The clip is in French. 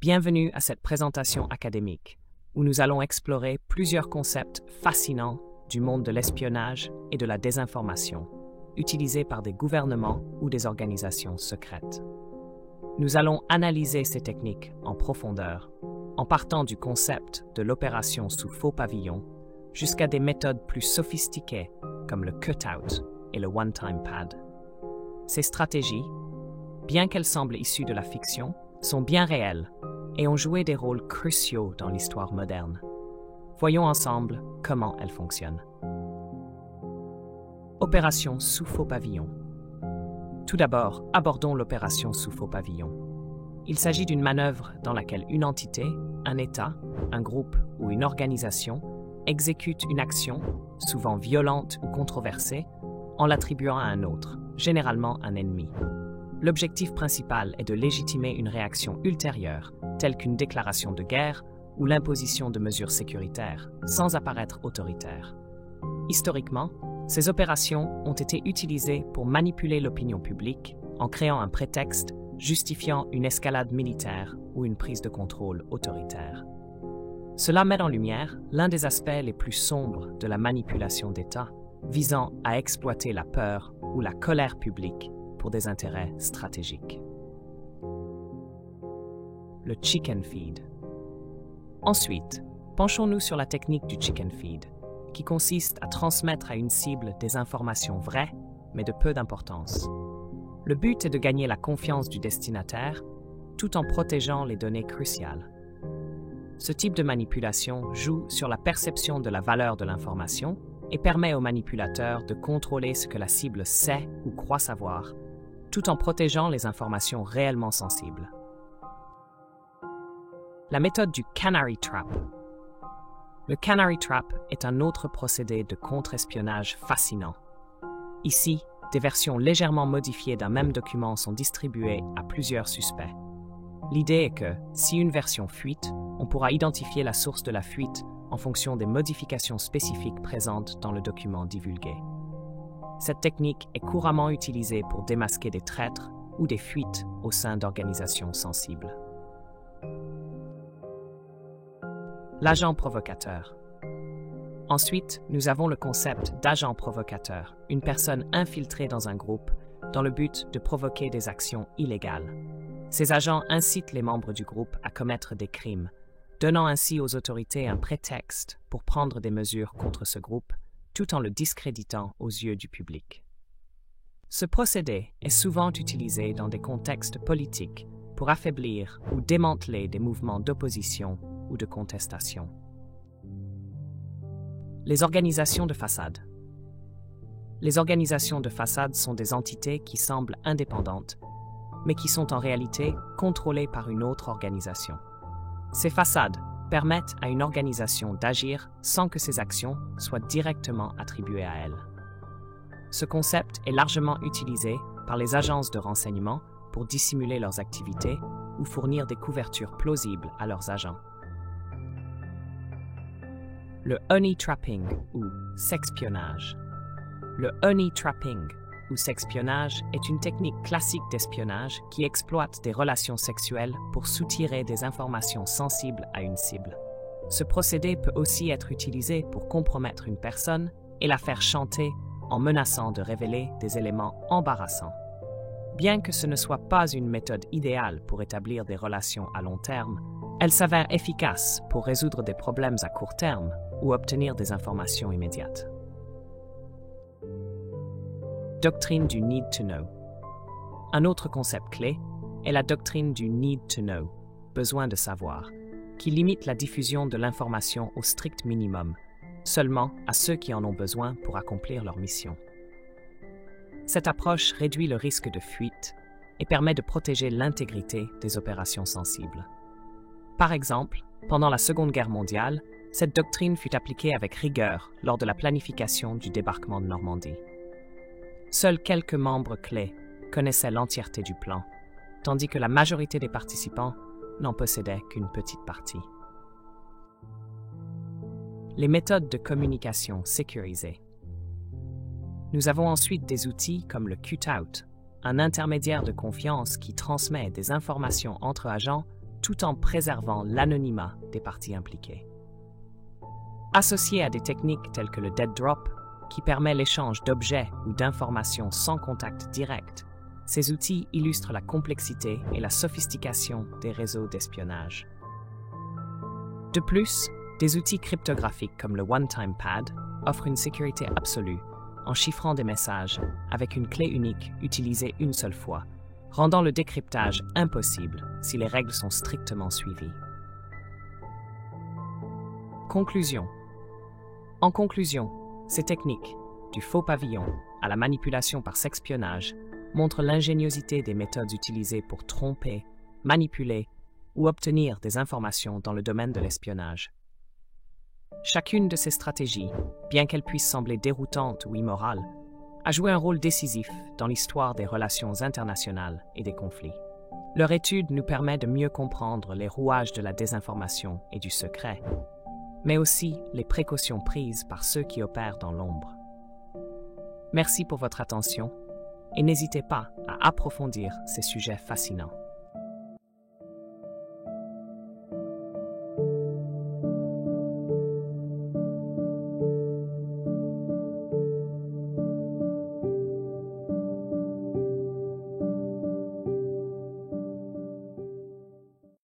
Bienvenue à cette présentation académique, où nous allons explorer plusieurs concepts fascinants du monde de l'espionnage et de la désinformation, utilisés par des gouvernements ou des organisations secrètes. Nous allons analyser ces techniques en profondeur, en partant du concept de l'opération sous faux pavillon jusqu'à des méthodes plus sophistiquées comme le cut-out et le one-time pad. Ces stratégies, bien qu'elles semblent issues de la fiction, sont bien réelles et ont joué des rôles cruciaux dans l'histoire moderne. Voyons ensemble comment elles fonctionnent. Opération sous faux pavillon. Tout d'abord, abordons l'opération sous faux pavillon. Il s'agit d'une manœuvre dans laquelle une entité, un État, un groupe ou une organisation exécute une action, souvent violente ou controversée, en l'attribuant à un autre, généralement un ennemi. L'objectif principal est de légitimer une réaction ultérieure, telle qu'une déclaration de guerre ou l'imposition de mesures sécuritaires, sans apparaître autoritaire. Historiquement, ces opérations ont été utilisées pour manipuler l'opinion publique en créant un prétexte justifiant une escalade militaire ou une prise de contrôle autoritaire. Cela met en lumière l'un des aspects les plus sombres de la manipulation d'État, visant à exploiter la peur ou la colère publique pour des intérêts stratégiques. Le chicken feed. Ensuite, penchons-nous sur la technique du chicken feed, qui consiste à transmettre à une cible des informations vraies, mais de peu d'importance. Le but est de gagner la confiance du destinataire, tout en protégeant les données cruciales. Ce type de manipulation joue sur la perception de la valeur de l'information et permet au manipulateur de contrôler ce que la cible sait ou croit savoir, tout en protégeant les informations réellement sensibles. La méthode du Canary Trap. Le Canary Trap est un autre procédé de contre-espionnage fascinant. Ici, des versions légèrement modifiées d'un même document sont distribuées à plusieurs suspects. L'idée est que, si une version fuite, on pourra identifier la source de la fuite en fonction des modifications spécifiques présentes dans le document divulgué. Cette technique est couramment utilisée pour démasquer des traîtres ou des fuites au sein d'organisations sensibles. L'agent provocateur. Ensuite, nous avons le concept d'agent provocateur, une personne infiltrée dans un groupe dans le but de provoquer des actions illégales. Ces agents incitent les membres du groupe à commettre des crimes, donnant ainsi aux autorités un prétexte pour prendre des mesures contre ce groupe, tout en le discréditant aux yeux du public. Ce procédé est souvent utilisé dans des contextes politiques pour affaiblir ou démanteler des mouvements d'opposition ou de contestation. Les organisations de façade. Les organisations de façade sont des entités qui semblent indépendantes, mais qui sont en réalité contrôlées par une autre organisation. Ces façades permettent à une organisation d'agir sans que ses actions soient directement attribuées à elle. Ce concept est largement utilisé par les agences de renseignement pour dissimuler leurs activités ou fournir des couvertures plausibles à leurs agents. Le honey trapping ou sexpionnage. Le honey trapping ou sexpionnage est une technique classique d'espionnage qui exploite des relations sexuelles pour soutirer des informations sensibles à une cible. Ce procédé peut aussi être utilisé pour compromettre une personne et la faire chanter en menaçant de révéler des éléments embarrassants. Bien que ce ne soit pas une méthode idéale pour établir des relations à long terme, elle s'avère efficace pour résoudre des problèmes à court terme ou obtenir des informations immédiates. Doctrine du need to know. Un autre concept clé est la doctrine du need to know, besoin de savoir, qui limite la diffusion de l'information au strict minimum, seulement à ceux qui en ont besoin pour accomplir leur mission. Cette approche réduit le risque de fuite et permet de protéger l'intégrité des opérations sensibles. Par exemple, pendant la Seconde Guerre mondiale, cette doctrine fut appliquée avec rigueur lors de la planification du débarquement de Normandie. Seuls quelques membres clés connaissaient l'entièreté du plan, tandis que la majorité des participants n'en possédaient qu'une petite partie. Les méthodes de communication sécurisées. Nous avons ensuite des outils comme le cut-out, un intermédiaire de confiance qui transmet des informations entre agents tout en préservant l'anonymat des parties impliquées. Associé à des techniques telles que le dead drop, qui permet l'échange d'objets ou d'informations sans contact direct, ces outils illustrent la complexité et la sophistication des réseaux d'espionnage. De plus, des outils cryptographiques comme le One-Time Pad offrent une sécurité absolue en chiffrant des messages avec une clé unique utilisée une seule fois, rendant le décryptage impossible si les règles sont strictement suivies. Conclusion. En conclusion, ces techniques, du faux pavillon à la manipulation par sexpionnage, montrent l'ingéniosité des méthodes utilisées pour tromper, manipuler ou obtenir des informations dans le domaine de l'espionnage. Chacune de ces stratégies, bien qu'elles puissent sembler déroutantes ou immorales, a joué un rôle décisif dans l'histoire des relations internationales et des conflits. Leur étude nous permet de mieux comprendre les rouages de la désinformation et du secret, mais aussi les précautions prises par ceux qui opèrent dans l'ombre. Merci pour votre attention et n'hésitez pas à approfondir ces sujets fascinants.